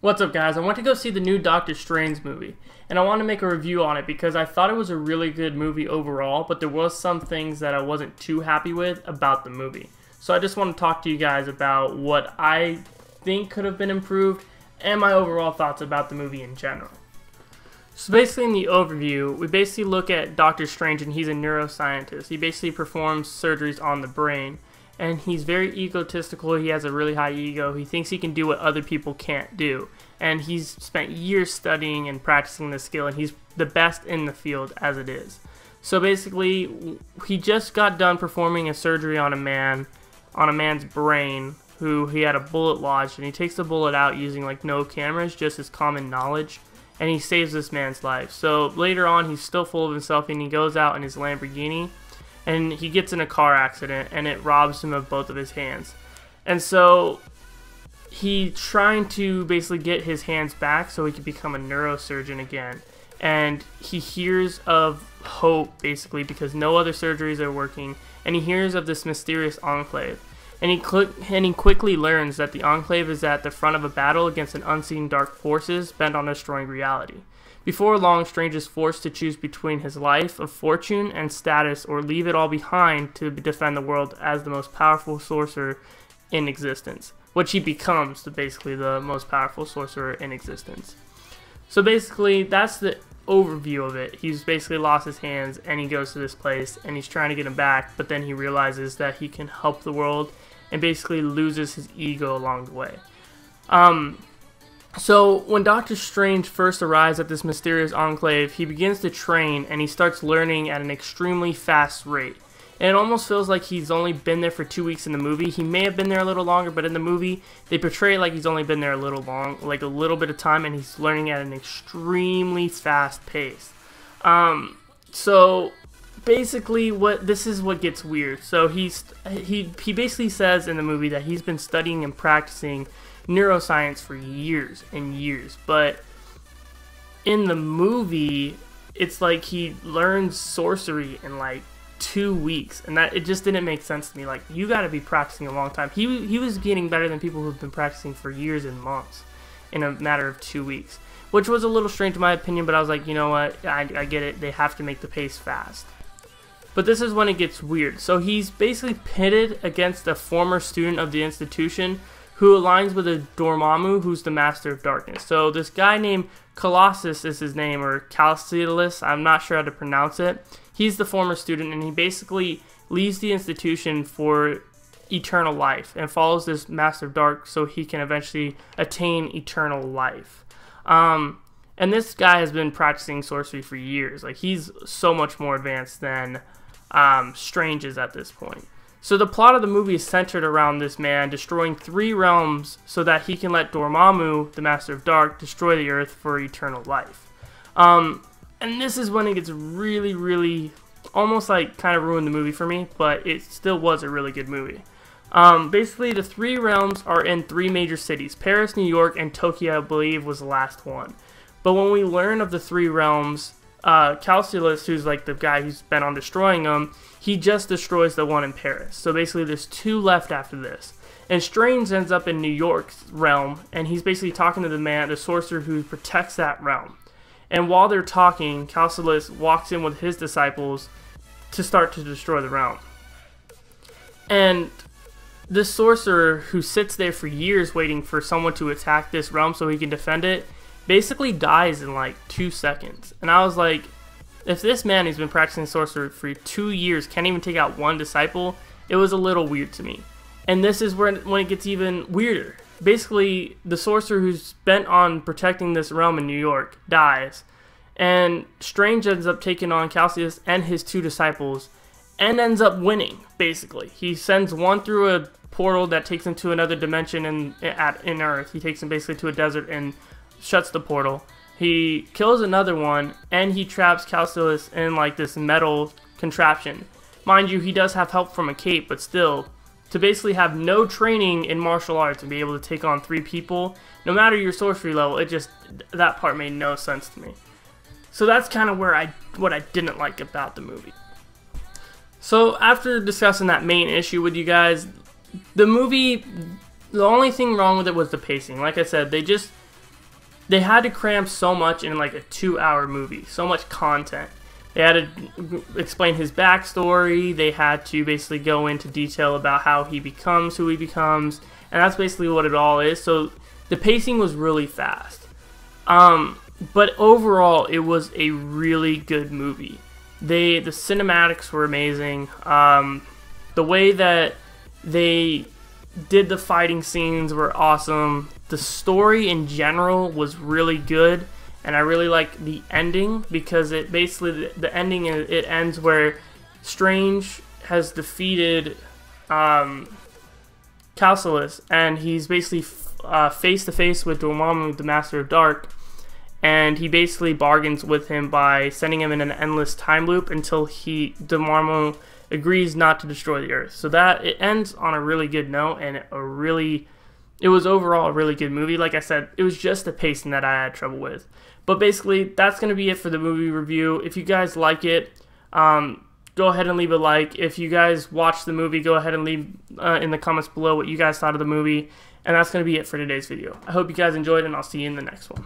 What's up, guys? I went to go see the new Doctor Strange movie, and I want to make a review on it because I thought it was a really good movie overall, but there was some things that I wasn't too happy with about the movie. So I just want to talk to you guys about what I think could have been improved and my overall thoughts about the movie in general. So basically in the overview, we basically look at Doctor Strange, and he's a neuroscientist. He basically performs surgeries on the brain, and he's very egotistical. He has a really high ego. He thinks he can do what other people can't do, and he's spent years studying and practicing this skill, and he's the best in the field as it is. So basically, he just got done performing a surgery on a man's brain who he had a bullet lodged, and he takes the bullet out using like no cameras, just his common knowledge, and he saves this man's life. So later on, he's still full of himself, and he goes out in his Lamborghini, and he gets in a car accident, and it robs him of both of his hands. And so he's trying to basically get his hands back so he can become a neurosurgeon again. And he hears of hope, basically, because no other surgeries are working, and he hears of this mysterious enclave. And he quickly learns that the enclave is at the front of a battle against an unseen dark forces bent on destroying reality. Before long, Strange is forced to choose between his life of fortune and status, or leave it all behind to defend the world as the most powerful sorcerer in existence, which he becomes basically the most powerful sorcerer in existence. So basically, that's the overview of it. He's basically lost his hands, and he goes to this place, and he's trying to get them back, but then he realizes that he can help the world, and basically loses his ego along the way. So when Doctor Strange first arrives at this mysterious enclave, he begins to train, and he starts learning at an extremely fast rate. And it almost feels like he's only been there for 2 weeks in the movie. He may have been there a little longer, but in the movie, they portray it like he's only been there a little bit of time, and he's learning at an extremely fast pace. So basically, this is what gets weird. So he basically says in the movie that he's been studying and practicing neuroscience for years and years, but in the movie, it's like he learns sorcery in like 2 weeks, and that it just didn't make sense to me. Like, you got to be practicing a long time. He was getting better than people who've been practicing for years and months in a matter of 2 weeks, which was a little strange in my opinion, but I was like, you know what, I get it, they have to make the pace fast. But this is when it gets weird. So he's basically pitted against a former student of the institution who aligns with a Dormammu, who's the Master of Darkness. So this guy named Colossus is his name, or Calciolus, I'm not sure how to pronounce it. He's the former student, and he basically leaves the institution for eternal life and follows this Master of Dark so he can eventually attain eternal life. And this guy has been practicing sorcery for years. Like, he's so much more advanced than Strange is at this point. So the plot of the movie is centered around this man destroying 3 realms so that he can let Dormammu, the Master of Dark, destroy the Earth for eternal life. And this is when it gets really, really, almost like kind of ruined the movie for me, but it still was a really good movie. Basically, the 3 realms are in 3 major cities: Paris, New York, and Tokyo, I believe, was the last one. But when we learn of the 3 realms, Calciolus, who's like the guy who's bent on destroying them, he just destroys the one in Paris. So basically there's 2 left after this. And Strange ends up in New York's realm, and he's basically talking to the sorcerer who protects that realm. And while they're talking, Calciolus walks in with his disciples to start to destroy the realm. And this sorcerer, who sits there for years waiting for someone to attack this realm so he can defend it, basically dies in like 2 seconds. And I was like, if this man who's been practicing sorcery for 2 years can't even take out 1 disciple, it was a little weird to me. And this is when it gets even weirder. Basically, the sorcerer who's bent on protecting this realm in New York dies, and Strange ends up taking on Calcius and his 2 disciples, and ends up winning, basically. He sends one through a portal that takes him to another dimension in Earth. He takes him basically to a desert and shuts the portal. He kills another one, and he traps Calciolus in like this metal contraption. Mind you, he does have help from a cape, but still, to basically have no training in martial arts and be able to take on 3 people, no matter your sorcery level, that part made no sense to me. So that's kind of what I didn't like about the movie. So after discussing that main issue with you guys, the movie, the only thing wrong with it was the pacing. Like I said, they just they had to cram so much in like a 2-hour movie, so much content. They had to explain his backstory. They had to basically go into detail about how he becomes who he becomes, and that's basically what it all is. So the pacing was really fast. But overall, it was a really good movie. The cinematics were amazing. The way that they did the fighting scenes were awesome. The story in general was really good, and I really like the ending because it basically the ending it ends where Strange has defeated Calculus, and he's basically face to face with Dormammu, the Master of Dark, and he basically bargains with him by sending him in an endless time loop until Dormammu agrees not to destroy the Earth. So that it ends on a really good note, and it was overall a really good movie. Like I said, it was just the pacing that I had trouble with. But basically, that's going to be it for the movie review. If you guys like it, go ahead and leave a like. If you guys watched the movie, go ahead and leave in the comments below what you guys thought of the movie. And that's going to be it for today's video. I hope you guys enjoyed, and I'll see you in the next one.